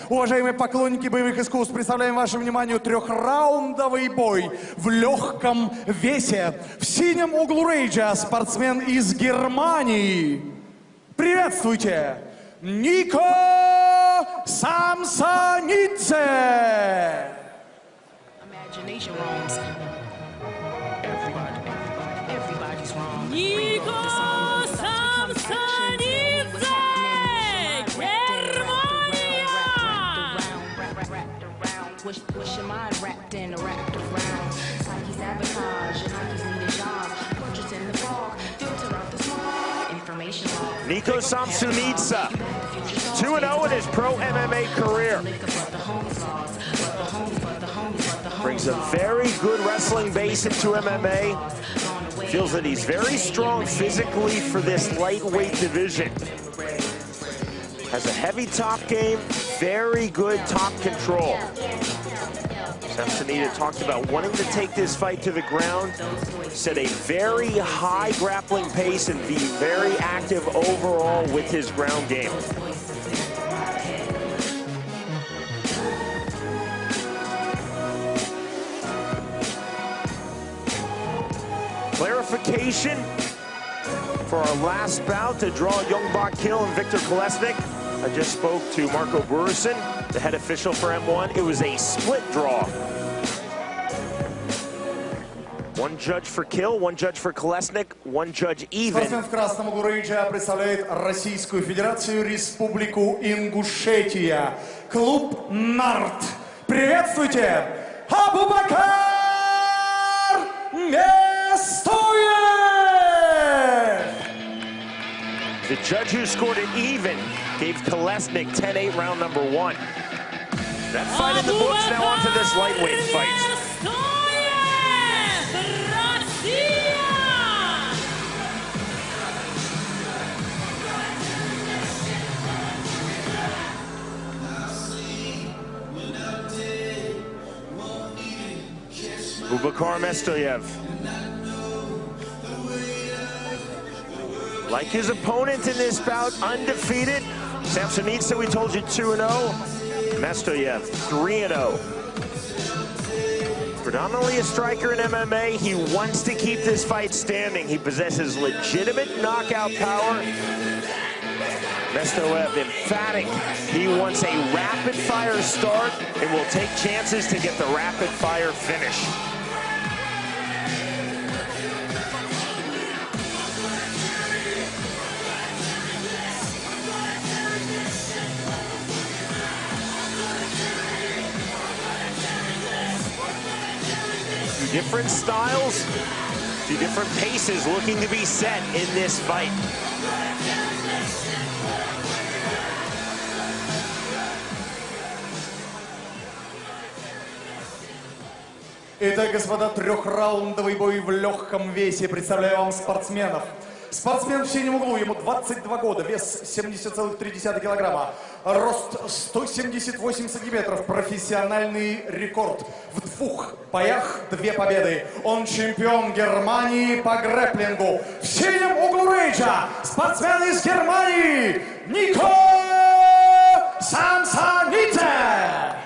Уважаемые поклонники боевых искусств, представляем вашему вниманию трехраундовый бой в легком весе. В синем углу рейджа спортсмен из Германии. Приветствуйте! Нико Самсонидзе! Нико Самсонидзе! Германия! Wish your mind wrapped in a wrapped around. Psyche sabotage, your Nikes need a job. Purchase in the fog, filter out the smog. Information log. Nico Samsonidze, 2-0 in his pro MMA career. Brings a very good wrestling base into MMA. Feels that he's very strong physically for this lightweight division. Has a heavy top game, very good top control. Samsonidze talked about wanting to take this fight to the ground, set a very high grappling pace and be very active overall with his ground game. Clarification for our last bout to draw Abubakar and Victor Kolesnik. I just spoke to Marco Burison, the head official for M1. It was a split draw. One judge for kill, one judge for Kolesnik, one judge even. Спортсмен в красном углу рейджа представляет Российскую Федерацию, Республику Ингушетия. Клуб «Нарт». Приветствуйте! Абубакар! Местоев! The judge who scored it even gave Kolesnik 10-8 round number 1. That fight in the books, now on to this lightweight fight. Abubakar Местоев. Like his opponent in this bout, undefeated. Samsonidze, we told you, 2-0. Местоев, 3-0. Predominantly a striker in MMA, he wants to keep this fight standing. He possesses legitimate knockout power. Местоев, emphatic. He wants a rapid-fire start and will take chances to get the rapid-fire finish. Two different styles, two different paces looking to be set in this fight. Итак, господа, трехраундовый бой в легком весе. Представляю вам спортсменов. Спортсмен в синем углу, ему 22 года, вес 70,3 килограмма, рост 178 сантиметров, профессиональный рекорд. В 2 боях 2 победы. Он чемпион Германии по грэпплингу. В синем углу рейджа спортсмен из Германии Нико Самсонидзе.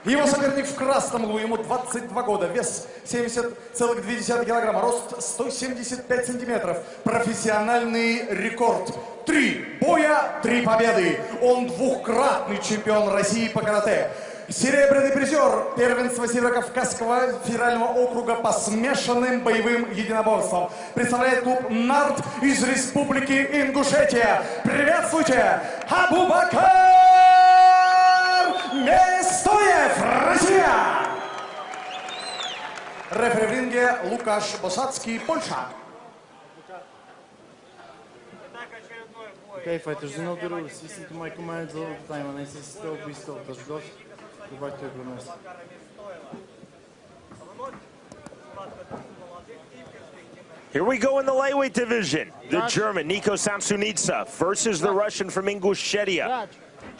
Его соперник в красном углу, ему 22 года, вес 70,2 килограмма, рост 175 сантиметров, профессиональный рекорд. 3 боя, 3 победы. Он двукратный чемпион России по карате. Серебряный призер первенства Северокавказского федерального округа по смешанным боевым единоборствам. Представляет клуб «Нарт» из Республики Ингушетия. Приветствуйте! Абубакар! Местоев, Россия! Рефери в ринге Лукаш Босацкий, Польша. Okay, fighters, do not do this. Listen to my commands all the time, and I say stop, we stop. Does go back to your nest. Here we go in the lightweight division. The German Nico Samsonidze versus the Russian from Ingushetia,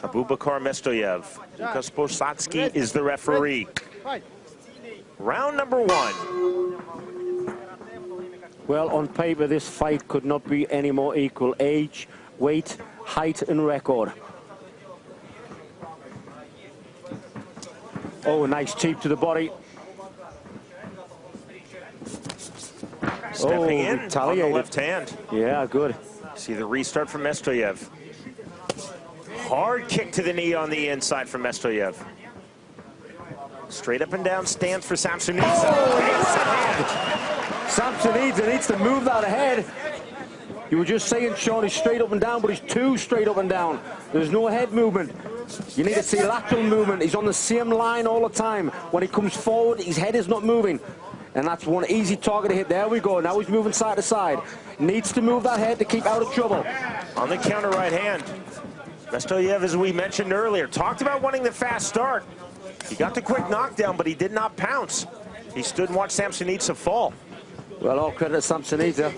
Abubakar Местоев. Lukas Bosacki is the referee. Round number 1. Well, on paper, this fight could not be any more equal. Age, weight, height, and record. Oh, a nice cheap to the body. Stepping in on the left hand. Yeah, good. See the restart from Местоев. Hard kick to the knee on the inside from Местоев. Straight up and down stance for Samsonidze. Samsonidze needs to move that head. You were just saying, Sean, he's straight up and down, but he's too straight up and down. There's no head movement. You need to see lateral movement. He's on the same line all the time. When he comes forward, his head is not moving. And that's one easy target to hit. There we go. Now he's moving side to side. Needs to move that head to keep out of trouble. On the counter right hand. Местоев, as we mentioned earlier, talked about wanting the fast start. He got the quick knockdown, but he did not pounce. He stood and watched Samsonidze fall. Well, all credit to Samsonidze.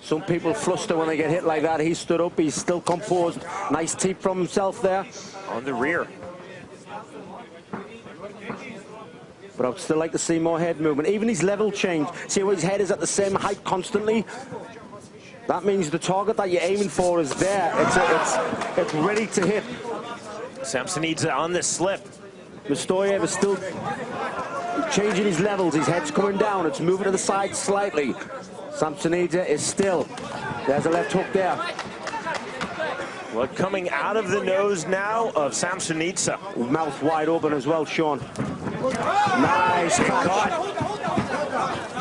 Some people fluster when they get hit like that. He stood up. He's still composed. Nice teep from himself there. On the rear. But I'd still like to see more head movement. Even his level change. See how his head is at the same height constantly? That means the target that you're aiming for is there. It's ready to hit. Samsonidze on the slip. Местоев is still changing his levels. His head's coming down. It's moving to the side slightly. Samsonidze is still. There's a left hook there. Well, coming out of the nose now of Samsonidze. Mouth wide open as well, Sean. Nice catch.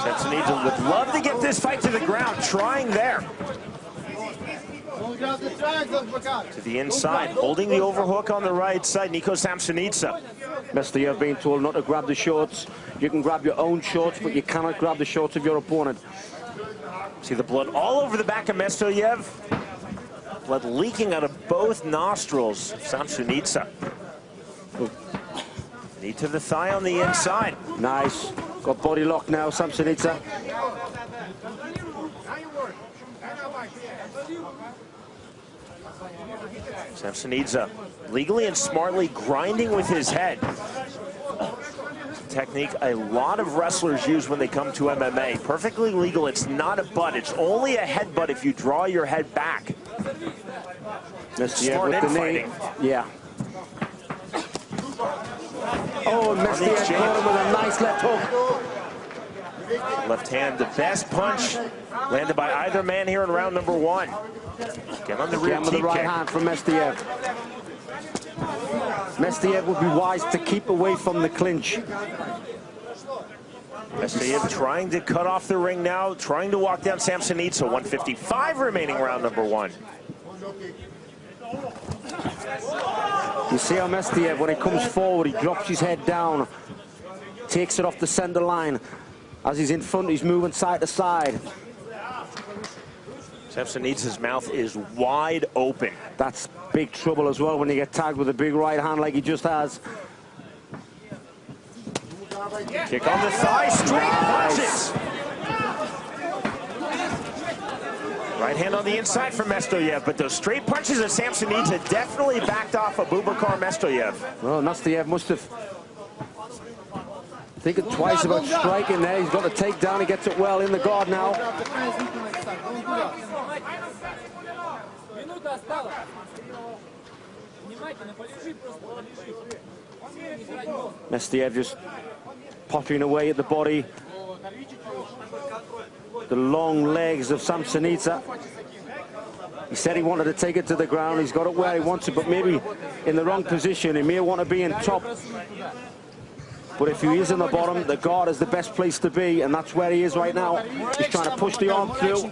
Samsonidze would love to get this fight to the ground, trying there. To the inside, holding the overhook on the right side, Nikko Samsonidze. Местоев being told not to grab the shorts. You can grab your own shorts, but you cannot grab the shorts of your opponent. See the blood all over the back of Местоев. Blood leaking out of both nostrils. Samsonidze. Knee to the thigh on the inside. Nice. Got body lock now, Samsonidze. Samsonidze legally and smartly grinding with his head. Technique a lot of wrestlers use when they come to MMA. Perfectly legal. It's not a butt. It's only a headbutt if you draw your head back. Местоев with the knee. Yeah. Oh, Местоев caught him with a nice left hook. Left hand, the best punch landed by either man here in round number one. Get on the rear with the right hand from Местоев. Местоев would be wise to keep away from the clinch. Местоев trying to cut off the ring now, trying to walk down Samsonidze. 155 remaining round number one. You see how Местоев, when he comes forward, he drops his head down, takes it off the center line. As he's in front, he's moving side to side. Samsonidze's mouth is wide open. That's big trouble as well when you get tagged with a big right hand like he just has. Kick on the thigh, straight punches. Right hand on the inside from Местоев, but those straight punches of Samsonidze definitely backed off Abubakar Местоев. Well, Местоев must have thinking twice about striking there. He's got the takedown. He gets it well in the guard now. Местоев just pottering away at the body. The long legs of Samsonidze. He said he wanted to take it to the ground. He's got it where he wants it, but maybe in the wrong position. He may want to be in top. But if he is in the bottom, the guard is the best place to be, and that's where he is right now. He's trying to push the arm through.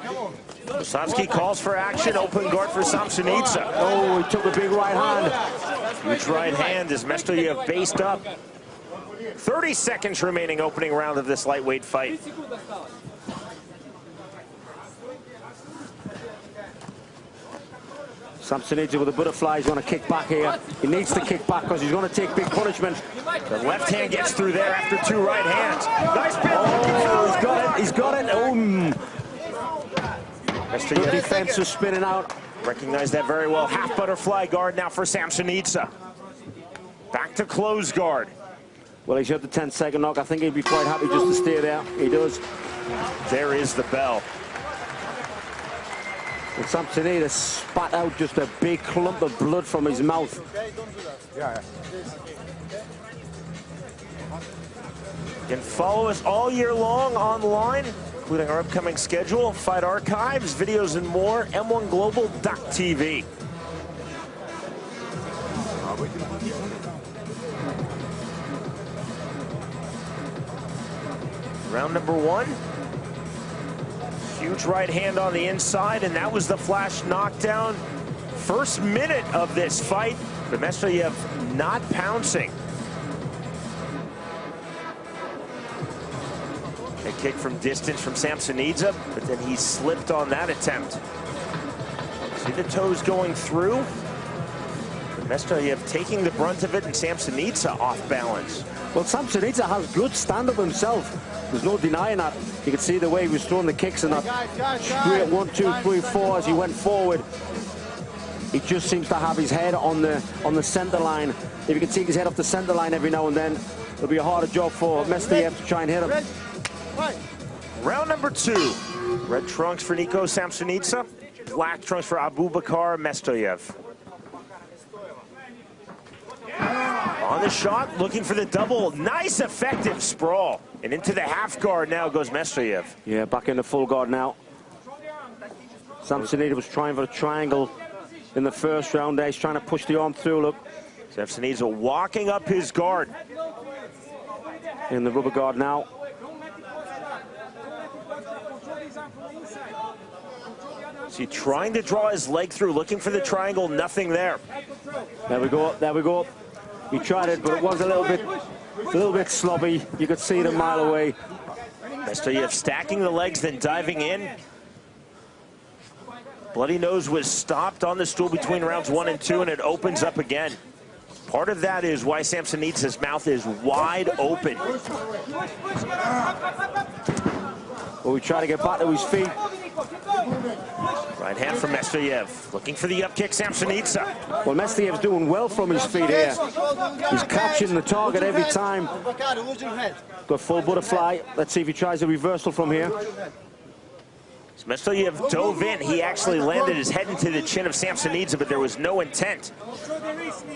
Kosovsky calls for action, open guard for Samsonidze. Oh, he took a big right hand. Huge right hand as Местоев based up. 30 seconds remaining opening round of this lightweight fight. Samsonidze with the butterfly. He's going to kick back here. He needs to kick back because he's going to take big punishment. The left hand gets through there after two right hands. Nice pin. Oh, he's got it. He's got it. Oh. Good defense is spinning out. Recognize that very well. Half butterfly guard now for Samsonidze. Back to close guard. Well, he's had the 10-second knock. I think he'd be quite happy just to stay there. He does. There is the bell. And Samsonidze spat out just a big clump of blood from his mouth. You can follow us all year long online, including our upcoming schedule, fight archives, videos, and more. M1Global.tv. Round number one. Huge right hand on the inside, and that was the flash knockdown. First minute of this fight, but Местоев not pouncing. A kick from distance from Samsonidze, but then he slipped on that attempt. See the toes going through? But Местоев taking the brunt of it, and Samsonidze off balance. Well, Samsonidze has good stand-up himself. There's no denying that. You can see the way he was throwing the kicks and that straight 1, 2, 3, 4 as he went forward. He just seems to have his head on the center line. If you can take his head off the center line every now and then, it'll be a harder job for Местоев to try and hit him. Round number two. Red trunks for Nikko Samsonidze. Black trunks for Abubakar Местоев. On the shot, looking for the double. Nice, effective sprawl. And into the half guard now goes Местоев. Yeah, back in the full guard now. Samsonidze was trying for a triangle in the first round there. He's trying to push the arm through, look. Samsonidze walking up his guard. In the rubber guard now. See, trying to draw his leg through, looking for the triangle, nothing there. There we go, there we go. He tried it, but it was a little bit sloppy. You could see it a mile away. Местоев stacking the legs, then diving in. Bloody nose was stopped on the stool between rounds 1 and 2, and it opens up again. Part of that is why Samsonidze's mouth is wide open. Well, we try to get back to his feet. Right hand from Местоев. Looking for the up kick, Samsonidze. Well, Местоev's doing well from his feet here. He's catching the target every time. Got full butterfly. Let's see if he tries a reversal from here. So Местоев dove in. He actually landed his head into the chin of Samsonidze, but there was no intent.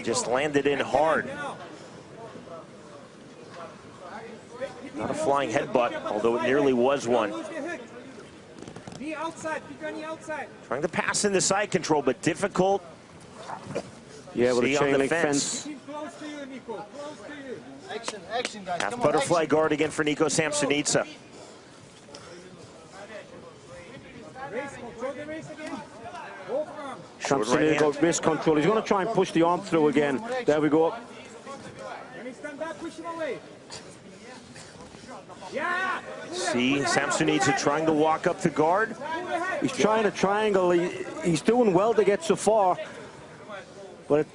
Just landed in hard. Not a flying headbutt, although it nearly was one. Trying to pass in the side control, but difficult. Yeah, with a chain link fence. Half butterfly guard again for Nikko Samsonidze. Samsonidze got wrist control. He's going to try and push the arm through again. There we go. See, Samsonidze trying to walk up the guard. He's trying a triangle. He's doing well to get so far, but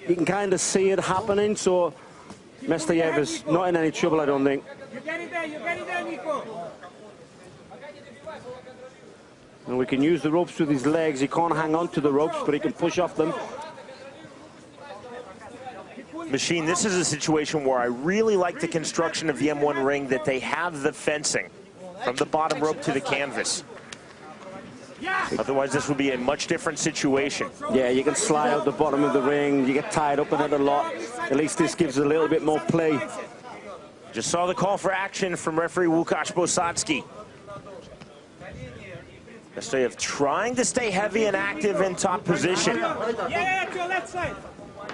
you can kind of see it happening. So Местоев is not in any trouble, I don't think. You get it there, Nikko. And we can use the ropes with his legs. He can't hang on to the ropes, but he can push off them. Machine, this is a situation where I really like the construction of the M1 ring, that they have the fencing from the bottom rope to the canvas. Otherwise, this would be a much different situation. Yeah, you can slide out the bottom of the ring. You get tied up in it a lot. At least this gives a little bit more play. Just saw the call for action from referee Łukasz Bosacki. Местоев trying to stay heavy and active in top position. Yeah, to your left side.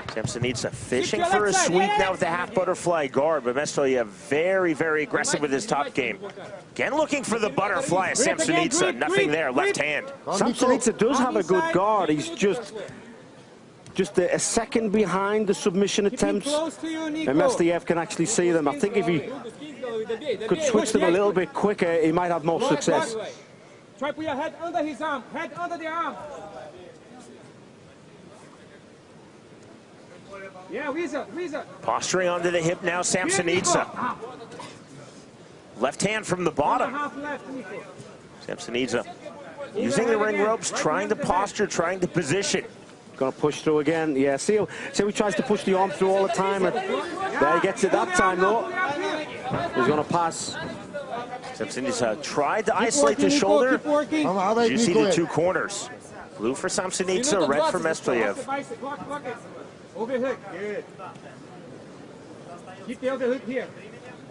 Samsonidze fishing for a sweep now with the half butterfly guard, but Местоев very, very aggressive with his top game. Again looking for the butterfly. Samsonidze, nothing there, left hand. Samsonidze does have a good guard. He's just a second behind the submission attempts, and Местоев can actually see them. I think if he could switch them a little bit quicker, he might have more success. Try to put your head under his arm, head under the arm. Yeah, Weezer. Posturing onto the hip now, Samsonidze. Left hand from the bottom. Samsonidze using the ring ropes, trying to posture, trying to position. Going to push through again. Yeah, see how he tries to push the arm through all the time. And there he gets it that time, though. He's going to pass. Samsonidze tried to isolate the shoulder. You see the two corners. Blue for Samsonidze, red for Местоев. Keep the other hook here.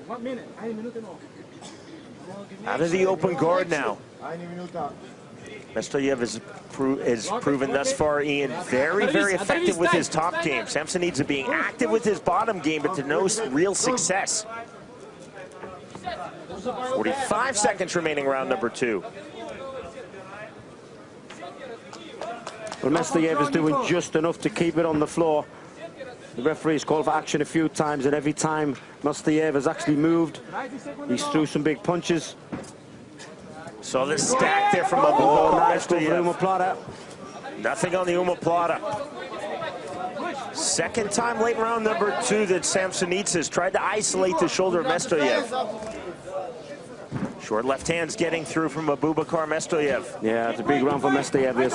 1 minute. 1 minute and all. Out of the open guard now. Местоев is proven thus far, Ian, very, very effective with his top game. Samsonidze being active with his bottom game, but to no real success. 45 seconds remaining, round number 2. Well, Местоев is doing just enough to keep it on the floor. The referee's called for action a few times, and every time Местоев has actually moved, he's threw some big punches. So the stack there from Abubakar. Omoplata. Nothing on the omoplata. Second time late round number 2 that Samsonidze has tried to isolate the shoulder of Местоев. Short left hand's getting through from Abubakar Местоев. Yeah, it's a big round for Местоев, this.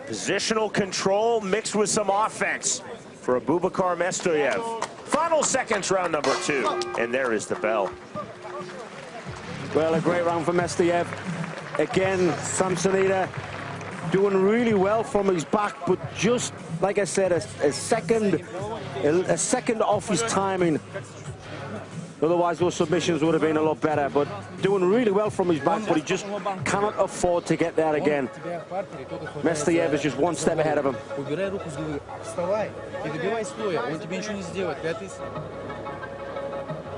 Positional control mixed with some offense for Abubakar Местоев. Final seconds, round number 2. And there is the bell. Well, a great round for Местоев. Again, Samsonidze doing really well from his back, but just, like I said, a second off his timing. Otherwise, those submissions would have been a lot better. But doing really well from his back, but he just cannot afford to get there again. Местоев is just one step ahead of him.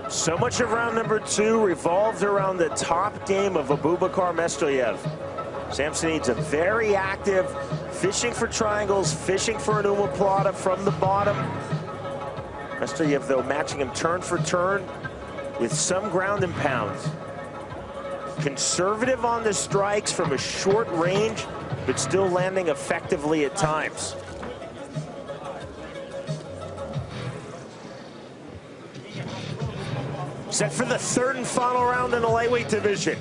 So much of round number 2 revolved around the top game of Abubakar Местоев. Samsonidze very active, fishing for triangles, fishing for an omoplata from the bottom. Местоев, though, matching him turn for turn with some ground and pounds. Conservative on the strikes from a short range, but still landing effectively at times. Set for the third and final round in the lightweight division.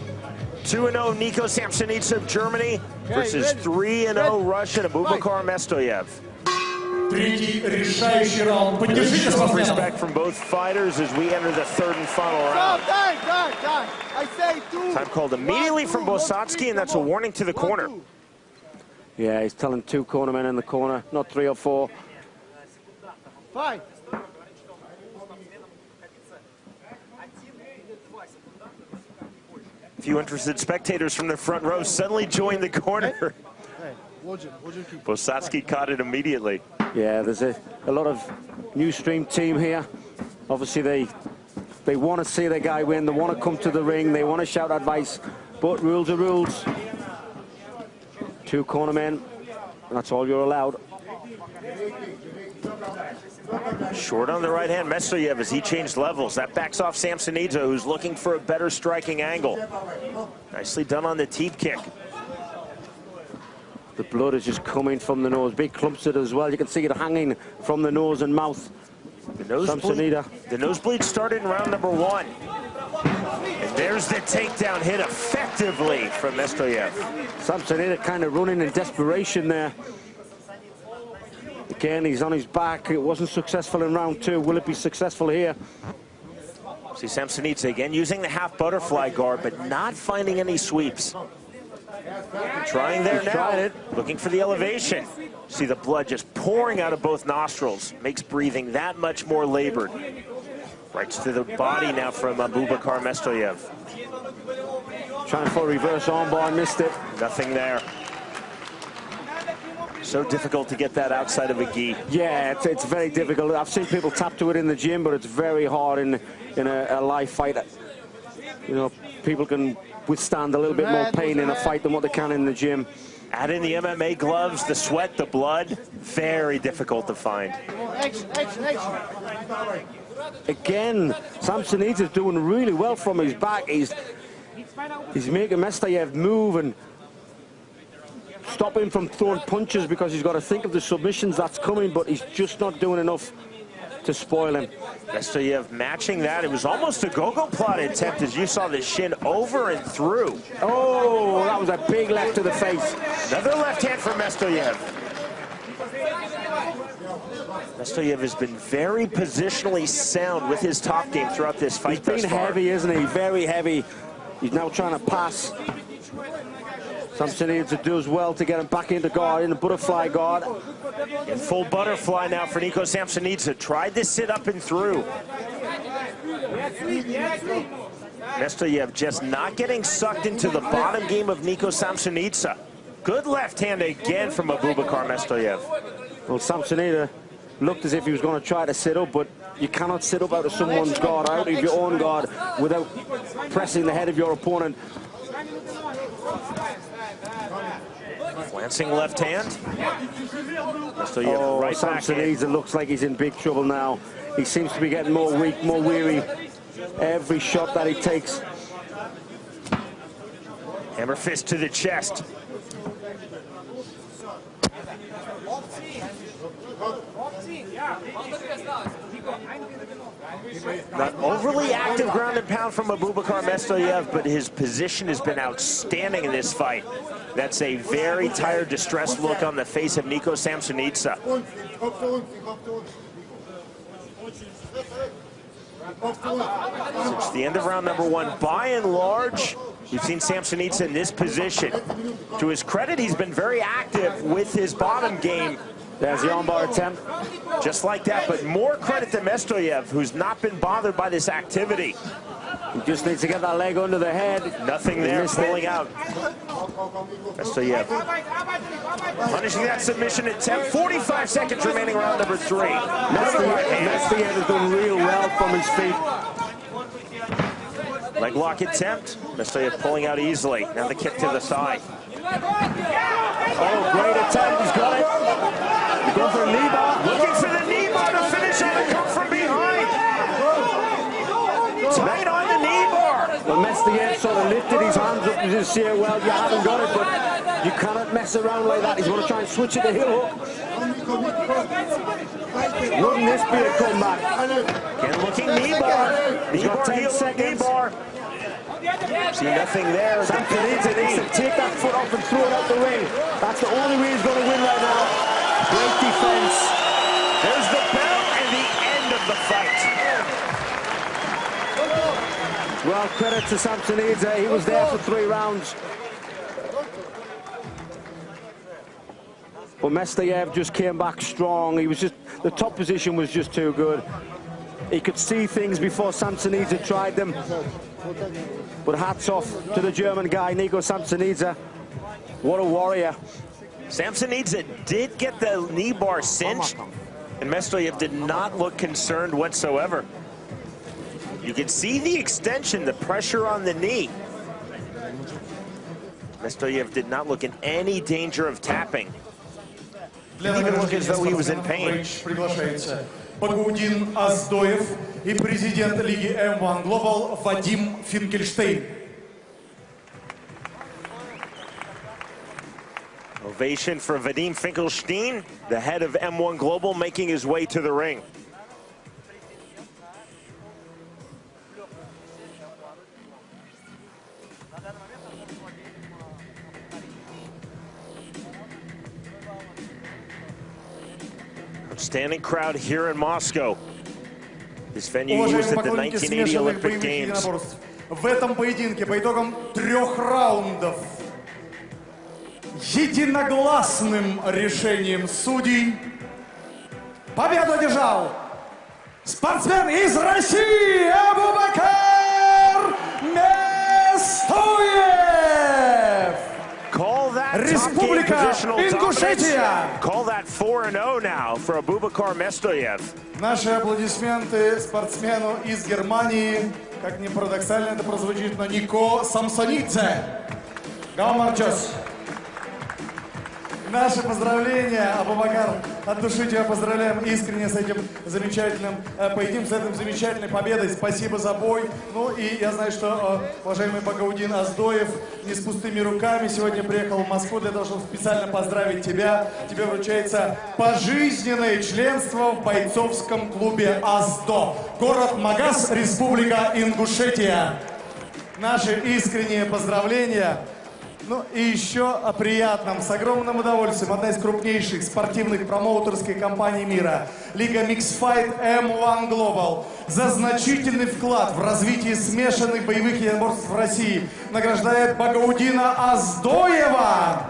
2-0 Nikko Samsonidze of Germany versus 3-0 Russian Abubakar Местоев. Respect from both fighters as we enter the third and final round. Time called immediately from Bosacki, and that's a warning to the corner. Yeah, he's telling 2 cornermen in the corner, not 3 or 4. Fight. A few interested spectators from the front row suddenly joined the corner. Bosacki caught it immediately. Yeah, there's a lot of new stream team here. Obviously, they want to see their guy win. They want to come to the ring. They want to shout advice. But rules are rules. 2 cornermen. That's all you're allowed. Short on the right hand, Местоев, as he changed levels. That backs off Samsonidze, who's looking for a better striking angle. Nicely done on the teep kick. The blood is just coming from the nose. Big clumps of it as well. You can see it hanging from the nose and mouth. The nosebleed started in round number 1. And there's the takedown hit effectively from Местоев. Samsonidze kind of running in desperation there. Again, he's on his back. It wasn't successful in round 2. Will it be successful here? See Samsonidze again using the half butterfly guard, but not finding any sweeps. Trying there now, looking for the elevation. See the blood just pouring out of both nostrils. Makes breathing that much more labored. Right to the body now from Abubakar Местоев. Trying for a reverse armbar, missed it. Nothing there. So difficult to get that outside of a gi. Yeah, it's very difficult. I've seen people tap to it in the gym, but it's very hard in a live fight. You know, people can withstand a little bit more pain in a fight than what they can in the gym. Add in the MMA gloves, the sweat, the blood, very difficult to find. Again, Samsonidze is doing really well from his back. He's making Местоев move and stop him from throwing punches, because he's got to think of the submissions that's coming, but he's just not doing enough to spoil him. Местоев matching that. It was almost a go-go plot attempt as you saw the shin over and through. Oh, that was a big left to the face. Another left hand for Местоев. Местоев has been very positionally sound with his top game throughout this fight. He's been heavy, isn't he? Very heavy. He's now trying to pass Samsonidze does well to get him back into guard, in the butterfly guard. In full butterfly now for Nikko Samsonidze. Tried to sit up and through. Местоев just not getting sucked into the bottom game of Nikko Samsonidze. Good left hand again from Abubakar Местоев. Well, Samsonidze looked as if he was going to try to sit up, but you cannot sit up out of someone's guard, out of your own guard, without pressing the head of your opponent. Glancing left hand. Местоев right back in. Samsonidze looks like he's in big trouble now. He seems to be getting more weak, more weary. Every shot that he takes. Hammer fist to the chest. Not overly active ground and pound from Abubakar Местоев, but his position has been outstanding in this fight. That's a very tired, distressed look on the face of Nikko Samsonidze. Since the end of round number one, by and large, you've seen Samsonidze in this position. To his credit, he's been very active with his bottom game. There's the armbar attempt. Just like that, but more credit to Местоев, who's not been bothered by this activity. He just needs to get that leg under the head. Nothing there, pulling out. Местоев punishing that submission attempt. 45 seconds remaining, round number three. Местоев has done real well from his feet. Leg lock attempt. Местоев pulling out easily. Now the kick to the side. Oh, great attempt. He's got it. He's going for a knee bar. Looking for the knee bar to finish on the come from behind. Right on the knee bar. Well, Местоев sort of lifted his hands up to just say, well, you haven't got it, but you cannot mess around like that. He's going to try and switch it to heel hook. Wouldn't this be a comeback? Again, looking knee bar. He's got 10 seconds. Knee bar. See nothing there. Samsonidze needs to take that foot off and throw it out the ring. That's the only way he's going to win right now. Great defense. There's the bell and the end of the fight. Well, credit to Samsonidze. He was there for 3 rounds. But Местоев just came back strong. He was just, the top position was just too good. He could see things before Samsonidze tried them. But hats off to the German guy, Nikko Samsonidze. What a warrior. Samsonidze did get the knee bar cinched, and Местоев did not look concerned whatsoever. You can see the extension, the pressure on the knee. Местоев did not look in any danger of tapping. Didn't even look as though he was in pain. Багаудин Аздоев и президент лиги M1 Global Вадим Финкельштейн. Ovation for Vadim Finkelstein, the head of M1 Global, making his way to the ring. Outstanding crowd here in Moscow. This venue used at the 1980 Olympic Games. В этом поединке по итогам 3 раундов единогласным решением судей победу одержал спортсмен из России Абубакар Местоев. Call that Республика Ингушетия. Call that 4-0 now for Abubakar Местоев. Наши аплодисменты спортсмену из Германии, как ни парадоксально это прозвучит, но Нико Самсонидзе. Гаумарчос. Наши поздравления, Абубакар, от души тебя поздравляем искренне с этим замечательным поединком, с этой замечательной победой. Спасибо за бой. Ну и я знаю, что уважаемый Багаудин Аздоев не с пустыми руками сегодня приехал в Москву для того, чтобы специально поздравить тебя. Тебе вручается пожизненное членство в бойцовском клубе АЗДО. Город Магаз, Республика Ингушетия. Наши искренние поздравления. Ну и еще о приятном, с огромным удовольствием, одна из крупнейших спортивных промоутерских компаний мира, Лига Mixed Fight M1 Global, за значительный вклад в развитие смешанных боевых единоборств в России награждает Багаудина Оздоева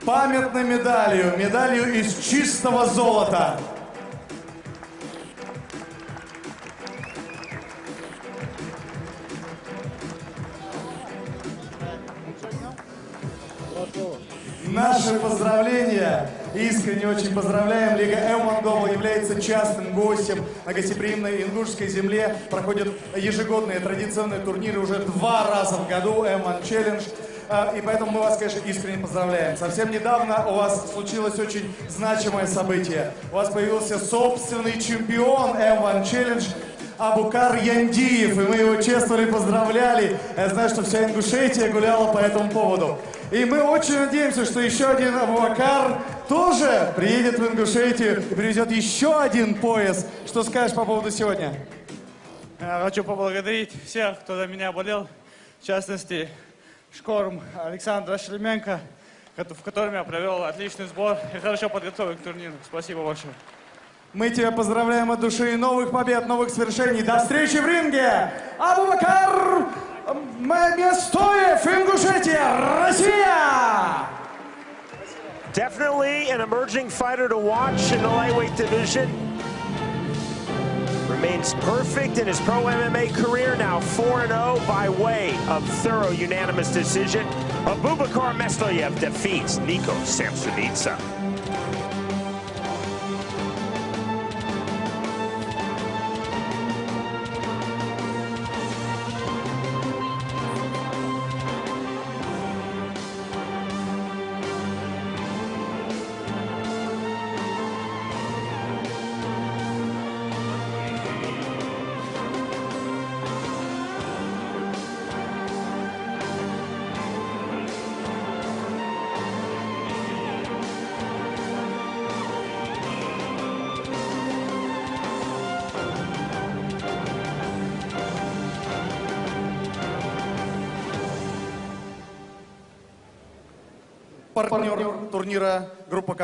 памятной медалью, медалью из чистого золота. Наши поздравления. Искренне очень поздравляем. Лига M1 Global является частым гостем на гостеприимной ингушской земле. Проходят ежегодные традиционные турниры уже 2 раза в году, M1 Challenge. И поэтому мы вас, конечно, искренне поздравляем. Совсем недавно у вас случилось очень значимое событие. У вас появился собственный чемпион M1 Challenge Абубакар Яндиев, и мы его чествовали, поздравляли. Я знаю, что вся Ингушетия гуляла по этому поводу. И мы очень надеемся, что еще один Абубакар тоже приедет в Ингушетию и привезет еще один пояс. Что скажешь по поводу сегодня? Я хочу поблагодарить всех, кто за меня болел, в частности, Шкорм Александра Шлеменко, в котором я провел отличный сбор и хорошо подготовлен к турниру. Спасибо большое. Мы тебя поздравляем от души. Новых побед, новых свершений. До встречи в ринге! Абубакар Местоев, Ингушетия, Россия! Definitely an emerging fighter to watch in the lightweight division. Remains perfect in his pro MMA career, now 4-0 by way of thorough unanimous decision. Abubakar Местоев defeats Нико Самсонидзе. Партнер турнира группа